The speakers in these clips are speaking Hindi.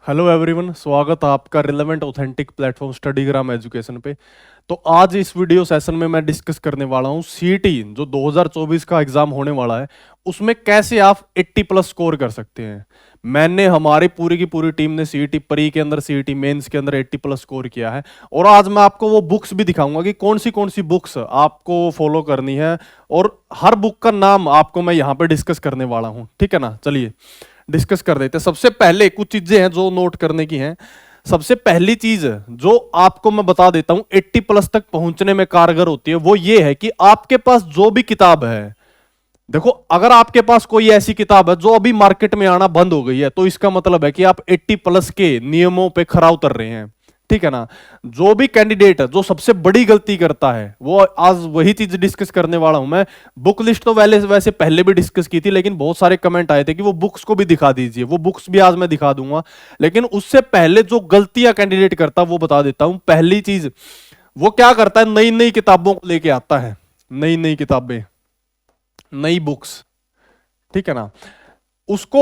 हेलो एवरीवन, स्वागत है आपका रिलेवेंट ऑथेंटिक प्लेटफॉर्म स्टडीग्राम एजुकेशन पे। तो आज इस वीडियो सेशन में मैं डिस्कस करने वाला हूँ सीईटी जो 2024 का एग्जाम होने वाला है, उसमें कैसे आप 80 प्लस स्कोर कर सकते हैं। मैंने हमारी पूरी की पूरी टीम ने सीईटी प्री के अंदर, सीईटी मेंस के अंदर 80 प्लस स्कोर किया है। और आज मैं आपको वो बुक्स भी दिखाऊंगा कि कौन सी बुक्स आपको फॉलो करनी है, और हर बुक का नाम आपको मैं यहाँ पे डिस्कस करने वाला हूँ। ठीक है ना, चलिए डिस्कस कर देते हैं। सबसे पहले कुछ चीजें हैं जो नोट करने की हैं। सबसे पहली चीज जो आपको मैं बता देता हूं 80 प्लस तक पहुंचने में कारगर होती है, वो ये है कि आपके पास जो भी किताब है, देखो अगर आपके पास कोई ऐसी किताब है जो अभी मार्केट में आना बंद हो गई है, तो इसका मतलब है कि आप 80 प्लस के नियमों पे खरा उतर रहे हैं। ठीक है ना। जो भी कैंडिडेट जो सबसे बड़ी गलती करता है, वो आज वही चीज डिस्कस करने वाला हूं मैं। बुक लिस्ट तो वैसे पहले भी डिस्कस की थी, लेकिन बहुत सारे कमेंट आए थे कि वो बुक्स को भी दिखा दीजिए। वो बुक्स भी आज मैं दिखा दूंगा, लेकिन उससे पहले जो गलतियां कैंडिडेट करता वो बता देता हूं। पहली चीज, वो क्या करता है, नई नई किताबों को लेके आता है, नई नई किताबें, नई बुक्स। ठीक है ना। उसको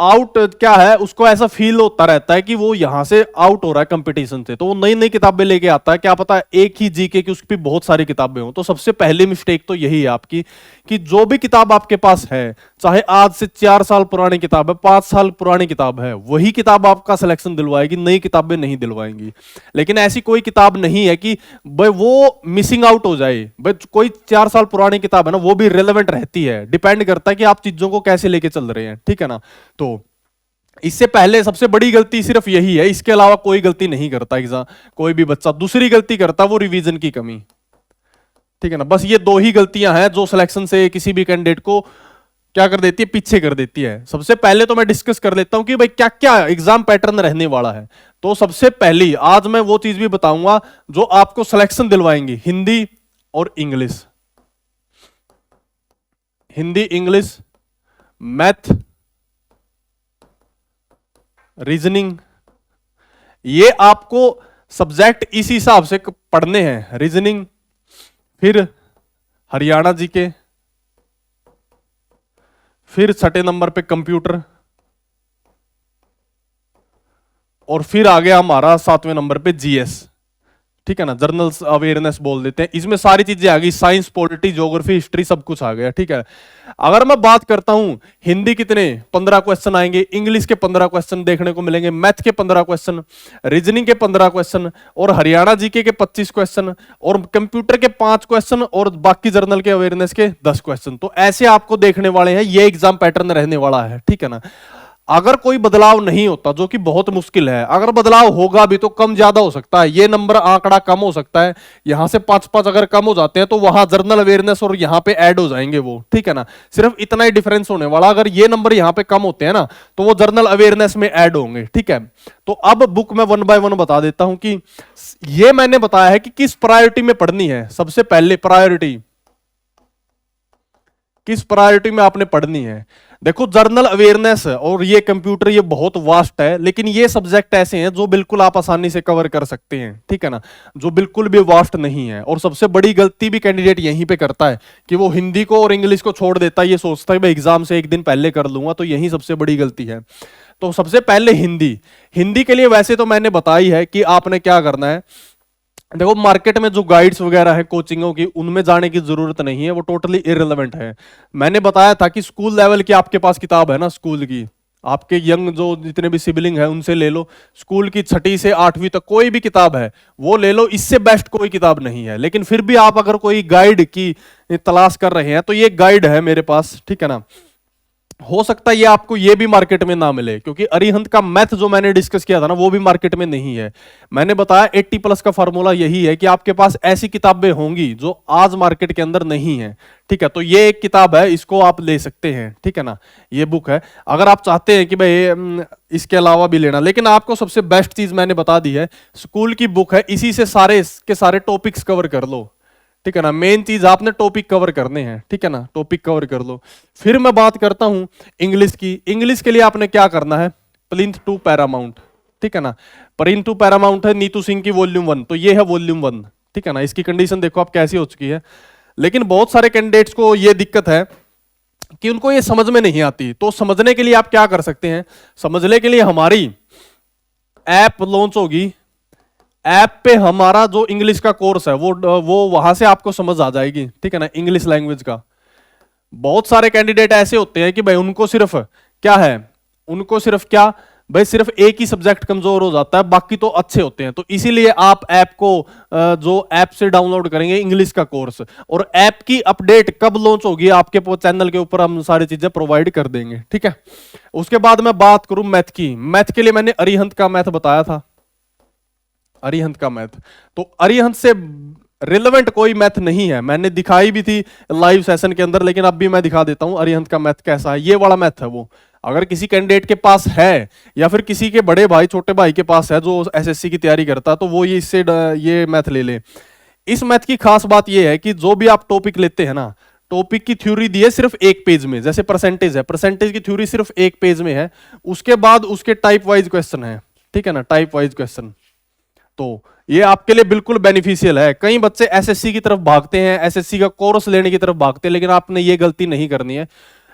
आउट क्या है, उसको ऐसा फील होता रहता है कि वो यहां से आउट हो रहा है कंपटीशन से, तो वो नई नई किताबें लेके आता है। क्या पता है एक ही जीके की उसकी बहुत सारी किताबें हो। तो सबसे पहली मिस्टेक तो यही है आपकी कि जो भी किताब आपके पास है, चाहे आज से 4 साल पुरानी किताब है, 5 साल पुरानी किताब है, वही किताब आपका सिलेक्शन दिलवाएगी, नई किताबें नहीं दिलवाएंगी। लेकिन ऐसी कोई किताब नहीं है कि भाई वो मिसिंग आउट हो जाए। भाई कोई 4 साल पुरानी किताब है ना, वो भी रिलेवेंट रहती है। डिपेंड करता है कि आप चीजों को कैसे लेके चल रहे हैं। ठीक है ना। तो इससे पहले सबसे बड़ी गलती सिर्फ यही है, इसके अलावा कोई गलती नहीं करता एग्जाम कोई भी बच्चा। दूसरी गलती करता वो रिवीजन की कमी। ठीक है ना। बस ये दो ही गलतियां हैं जो सिलेक्शन से किसी भी कैंडिडेट को क्या कर देती है, पीछे कर देती है। सबसे पहले तो मैं डिस्कस कर लेता हूं कि भाई क्या क्या एग्जाम पैटर्न रहने वाला है। तो सबसे पहली आज मैं वो चीज भी बताऊंगा जो आपको सिलेक्शन दिलवाएंगी, हिंदी और English. Hindi, English, math, reasoning, ये आपको सब्जेक्ट इस हिसाब से पढ़ने हैं। रीजनिंग, फिर हरियाणा जीके, फिर छठे नंबर पे कंप्यूटर, और फिर आ गया हमारा 7वें नंबर पे जीएस। ठीक है ना, जनरल अवेयरनेस बोल देते हैं। इसमें सारी चीजें आ गई, साइंस, पॉलिटी, ज्योग्राफी, हिस्ट्री, सब कुछ आ गया। ठीक है। अगर मैं बात करता हूं हिंदी कितने 15 क्वेश्चन आएंगे, इंग्लिश के 15 क्वेश्चन देखने को मिलेंगे, मैथ के 15 क्वेश्चन, रीजनिंग के 15 क्वेश्चन, और हरियाणा जीके के 25 क्वेश्चन, और कंप्यूटर के 5 क्वेश्चन, और बाकी जर्नल के अवेयरनेस के 10 क्वेश्चन। तो ऐसे आपको देखने वाले हैं, ये एग्जाम पैटर्न रहने वाला है। ठीक है ना। अगर कोई बदलाव नहीं होता, जो कि बहुत मुश्किल है, अगर बदलाव होगा भी तो कम ज्यादा हो सकता है, ये नंबर आंकड़ा कम हो सकता है। यहां से 5-5 अगर कम हो जाते हैं तो वहां जर्नल अवेयरनेस और यहां पे ऐड हो जाएंगे वो। ठीक है ना। सिर्फ इतना ही डिफरेंस होने वाला, अगर ये नंबर यहां पे कम होते हैं ना, तो वो जर्नल अवेयरनेस में ऐड होंगे। ठीक है। तो अब बुक में 1 बाय 1 बता देता हूं कि ये मैंने बताया है कि किस प्रायोरिटी में पढ़नी है। सबसे पहले प्रायोरिटी, किस प्रायोरिटी में आपने पढ़नी है। देखो जर्नल अवेयरनेस और ये कंप्यूटर, ये बहुत वास्ट है, लेकिन ये सब्जेक्ट ऐसे हैं जो बिल्कुल आप आसानी से कवर कर सकते हैं। ठीक है ना। जो बिल्कुल भी वास्ट नहीं है। और सबसे बड़ी गलती भी कैंडिडेट यहीं पे करता है कि वो हिंदी को और इंग्लिश को छोड़ देता है, ये सोचता है भाई एग्जाम से एक दिन पहले कर लूंगा। तो यही सबसे बड़ी गलती है। तो सबसे पहले हिंदी। हिंदी के लिए वैसे तो मैंने बताई है कि आपने क्या करना है। देखो मार्केट में जो गाइड्स वगैरह है कोचिंगों की, उनमें जाने की जरूरत नहीं है, वो टोटली इररिलेवेंट है। मैंने बताया था कि स्कूल लेवल की आपके पास किताब है ना, स्कूल की, आपके यंग जो जितने भी सिबलिंग है उनसे ले लो। स्कूल की 6ठी से 8वीं तक कोई भी किताब है वो ले लो, इससे बेस्ट कोई किताब नहीं है। लेकिन फिर भी आप अगर कोई गाइड की तलाश कर रहे हैं तो ये गाइड है मेरे पास। ठीक है ना। हो सकता है ये आपको ये भी मार्केट में ना मिले, क्योंकि अरिहंत का मैथ जो मैंने डिस्कस किया था ना, वो भी मार्केट में नहीं है। मैंने बताया 80 प्लस का फॉर्मूला यही है कि आपके पास ऐसी किताबें होंगी जो आज मार्केट के अंदर नहीं है। ठीक है। तो ये एक किताब है, इसको आप ले सकते हैं। ठीक है ना। ये बुक है। अगर आप चाहते हैं कि भाई इसके अलावा भी लेना, लेकिन आपको सबसे बेस्ट चीज मैंने बता दी है, स्कूल की बुक है, इसी से सारे के सारे टॉपिक्स कवर कर लो। ठीक है ना। मेन चीज आपने टॉपिक कवर करने हैं। ठीक है ना। टॉपिक कवर कर लो। फिर मैं बात करता हूं इंग्लिश की। इंग्लिश के लिए आपने क्या करना है, प्लिंथ टू पैरामाउंट। ठीक है ना। प्लिंथ टू पैरामाउंट है नीतू सिंह की वॉल्यूम 1, तो ये है वॉल्यूम 1। ठीक है ना। इसकी कंडीशन देखो आप कैसी हो चुकी है। लेकिन बहुत सारे कैंडिडेट्स को ये दिक्कत है कि उनको ये समझ में नहीं आती। तो समझने के लिए आप क्या कर सकते हैं, समझने के लिए हमारी ऐप लॉन्च होगी, ऐप पे हमारा जो इंग्लिश का कोर्स है वो वहां से आपको समझ आ जाएगी, ठीक है ना, इंग्लिश लैंग्वेज का। बहुत सारे कैंडिडेट ऐसे होते हैं कि भाई उनको सिर्फ क्या है, उनको सिर्फ क्या भाई, सिर्फ एक ही सब्जेक्ट कमजोर हो जाता है, बाकी तो अच्छे होते हैं। तो इसीलिए आप ऐप को जो ऐप से डाउनलोड करेंगे इंग्लिश का कोर्स, और ऐप की अपडेट कब लॉन्च होगी आपके चैनल के ऊपर हम सारी चीजें प्रोवाइड कर देंगे, ठीक है। उसके बाद मैं बात करूं मैथ की, मैथ के लिए मैंने अरिहंत का मैथ बताया था, अरिहंत का मैथ। तो अरिहंत से रिलेवेंट कोई मैथ नहीं है, मैंने दिखाई भी थी लाइव सेशन के अंदर, लेकिन अब भी मैं दिखा देता हूं अरिहंत का मैथ कैसा है। ये वाला मैथ है वो, अगर किसी कैंडिडेट के पास है या फिर किसी के बड़े भाई छोटे भाई के पास है जो एसएससी की तैयारी करता है, तो वो ये इससे ये मैथ ले ले। इस मैथ की खास बात ये है कि जो भी आप टॉपिक लेते हैं ना, टॉपिक की थ्योरी दी है सिर्फ एक पेज में, जैसे परसेंटेज है, परसेंटेज की थ्योरी सिर्फ एक पेज में है, उसके बाद उसके टाइप वाइज क्वेश्चन है, ठीक है ना, टाइप वाइज क्वेश्चन। तो ये आपके लिए बिल्कुल बेनिफिशियल है। कई बच्चे एसएससी की तरफ भागते हैं, एसएससी का कोर्स लेने की तरफ भागते हैं, लेकिन आपने ये गलती नहीं करनी है।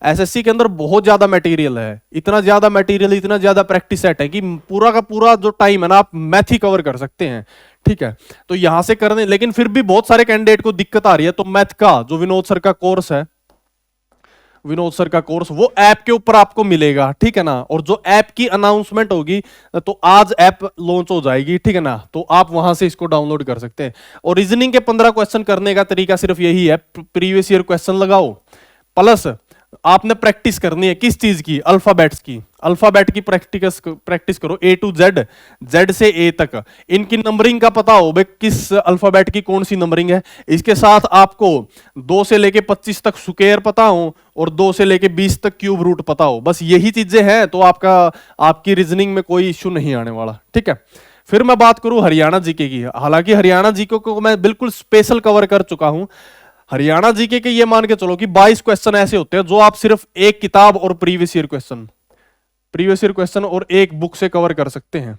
एसएससी के अंदर बहुत ज्यादा मटेरियल है, इतना ज्यादा मटेरियल, इतना ज्यादा प्रैक्टिस सेट है कि पूरा का पूरा जो टाइम है ना आप मैथ ही कवर कर सकते हैं, ठीक है। तो यहां से करने, लेकिन फिर भी बहुत सारे कैंडिडेट को दिक्कत आ रही है, तो मैथ का जो विनोद सर का कोर्स है, विनोद सर का कोर्स वो ऐप के ऊपर आपको मिलेगा, ठीक है ना। और जो ऐप की अनाउंसमेंट होगी, तो आज ऐप लॉन्च हो जाएगी, ठीक है ना, तो आप वहां से इसको डाउनलोड कर सकते हैं। और रीजनिंग के 15 क्वेश्चन करने का तरीका सिर्फ यही है, प्रीवियस ईयर क्वेश्चन लगाओ, प्लस आपने प्रैक्टिस करनी है किस चीज की, अल्फाबेट्स की, अल्फाबेट की प्रैक्टिस करो, ए टू जेड, जेड से ए तक, इनकी नंबरिंग का पता हो भाई किस अल्फाबेट की कौन सी नंबरिंग है। इसके साथ आपको 2 से लेके 25 तक स्क्वायर पता हो और 2 से लेके 20 तक क्यूब रूट पता हो, बस यही चीजें हैं, तो आपकी रीजनिंग में कोई इश्यू नहीं आने वाला, ठीक है। फिर मैं बात करूं हरियाणा जीके की, हालांकि हरियाणा जीके को मैं बिल्कुल स्पेशल कवर कर चुका हूं। हरियाणा जीके के ये मान के चलो कि 22 क्वेश्चन ऐसे होते हैं जो आप सिर्फ एक किताब और प्रीवियस ईयर क्वेश्चन और एक बुक से कवर कर सकते हैं।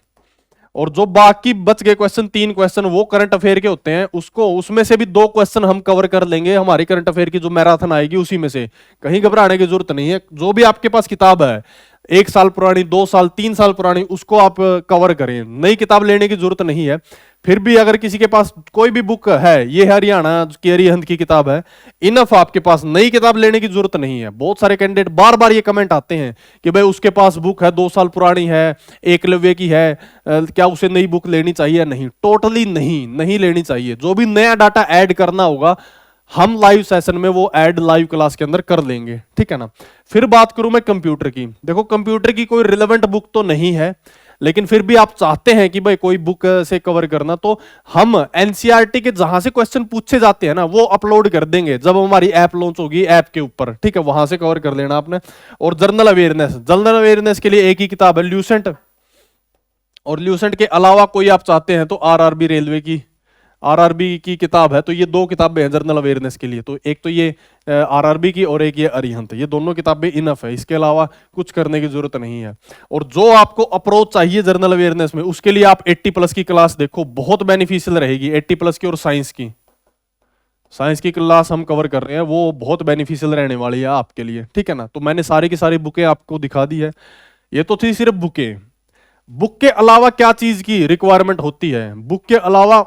और जो बाकी बच गए क्वेश्चन, 3 क्वेश्चन वो करंट अफेयर के होते हैं, उसको उसमें से भी 2 क्वेश्चन हम कवर कर लेंगे, हमारी करंट अफेयर की जो मैराथन आएगी उसी में से, कहीं घबराने की जरूरत नहीं है। जो भी आपके पास किताब है 1 साल पुरानी, 2 साल, 3 साल पुरानी, उसको आप कवर करें, नई किताब लेने की जरूरत नहीं है। फिर भी अगर किसी के पास कोई भी बुक है, ये हरियाणा की अरिहंत की किताब है, इनफ, आपके पास नई किताब लेने की जरूरत नहीं है। बहुत सारे कैंडिडेट बार बार ये कमेंट आते हैं कि भाई उसके पास बुक है 2 साल पुरानी है, एकलव्य की है, क्या उसे नई बुक लेनी चाहिए? नहीं, टोटली नहीं लेनी चाहिए। जो भी नया डाटा ऐड करना होगा हम लाइव सेशन में वो ऐड लाइव क्लास के अंदर कर लेंगे, ठीक है ना। फिर बात करूं मैं कंप्यूटर की, देखो कंप्यूटर की कोई रिलेवेंट बुक तो नहीं है, लेकिन फिर भी आप चाहते हैं कि भाई कोई बुक से कवर करना, तो हम एनसीईआरटी के जहां से क्वेश्चन पूछे जाते हैं ना वो अपलोड कर देंगे जब हमारी ऐप लॉन्च होगी, ऐप के ऊपर, ठीक है, वहां से कवर कर लेना आपने। और जनरल अवेयरनेस के लिए एक ही किताब है, ल्यूसेंट, और ल्यूसेंट के अलावा कोई आप चाहते हैं तो आरआरबी रेलवे की, आरआरबी की किताब है, तो ये 2 किताबें हैं जनरल अवेयरनेस के लिए, तो एक तो ये आरआरबी की और एक ये अरिहंत, ये दोनों किताबें इनफ है, इसके अलावा कुछ करने की जरूरत नहीं है। और जो आपको अप्रोच चाहिए जनरल अवेयरनेस में, उसके लिए आप 80+ की क्लास देखो, बहुत बेनिफिशियल रहेगी 80+ की। और साइंस की क्लास हम कवर कर रहे हैं, वो बहुत बेनिफिशियल रहने वाली है आपके लिए, ठीक है ना। तो मैंने सारी की सारी बुकें आपको दिखा दी है, ये तो थी सिर्फ बुकें। बुक के अलावा क्या चीज की रिक्वायरमेंट होती है, बुक के अलावा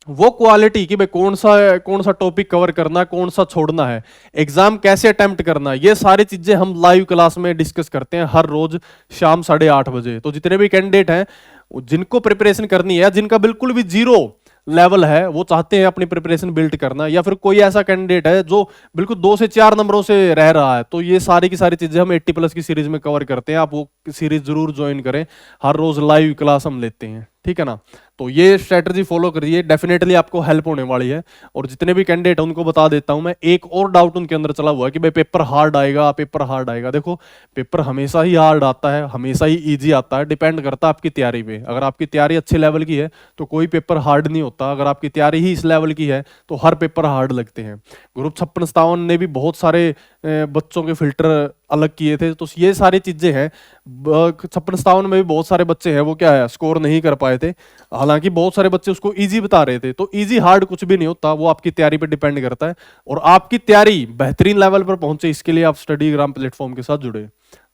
वो क्वालिटी कि भाई कौन सा टॉपिक कवर करना, कौन सा छोड़ना है, एग्जाम कैसे अटेम्प्ट करना, ये सारी चीजें हम लाइव क्लास में डिस्कस करते हैं हर रोज शाम 8:30 बजे। तो जितने भी कैंडिडेट हैं जिनको प्रिपरेशन करनी है, जिनका बिल्कुल भी 0 लेवल है, वो चाहते हैं अपनी प्रिपरेशन बिल्ड करना, या फिर कोई ऐसा कैंडिडेट है जो बिल्कुल 2 से 4 नंबरों से रह रहा है, तो ये सारी की सारी चीजें हम 80+ की सीरीज में कवर करते हैं। आप वो सीरीज जरूर ज्वाइन करें, हर रोज लाइव क्लास हम लेते हैं, ठीक है ना। तो ये स्ट्रेटजी फॉलो करिए, डेफिनेटली आपको हेल्प होने वाली है। और जितने भी कैंडिडेट हैं उनको बता देता हूं मैं, एक और डाउट उनके अंदर चला हुआ है कि भाई पेपर हार्ड आएगा, पेपर हार्ड आएगा। देखो पेपर हमेशा ही हार्ड आता है, हमेशा ही इजी आता है, डिपेंड करता है आपकी तैयारी पे। अगर आपकी तैयारी अच्छे लेवल की है तो कोई पेपर हार्ड नहीं होता, अगर आपकी तैयारी ही इस लेवल की है तो हर पेपर हार्ड लगते हैं। ग्रुप 56-57 ने भी बहुत सारे बच्चों के फिल्टर अलग किए थे, तो ये सारी चीजें हैं। 56-57 में भी बहुत सारे बच्चे हैं वो क्या है स्कोर नहीं कर पाए थे, हालांकि बहुत सारे बच्चे उसको इजी बता रहे थे। तो इजी हार्ड कुछ भी नहीं होता, वो आपकी तैयारी पे डिपेंड करता है। और आपकी तैयारी बेहतरीन लेवल पर पहुंचे, इसके लिए आप स्टडीग्राम प्लेटफॉर्म के साथ जुड़े।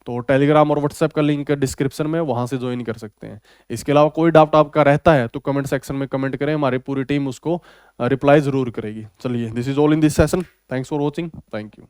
तो टेलीग्राम और व्हाट्सएप का लिंक डिस्क्रिप्शन में, वहां से ज्वाइन कर सकते हैं। इसके अलावा कोई डाउट आपका रहता है तो कमेंट सेक्शन में कमेंट करें, हमारी पूरी टीम उसको रिप्लाई जरूर करेगी। चलिए, this is all in this session. Thanks for watching. Thank you.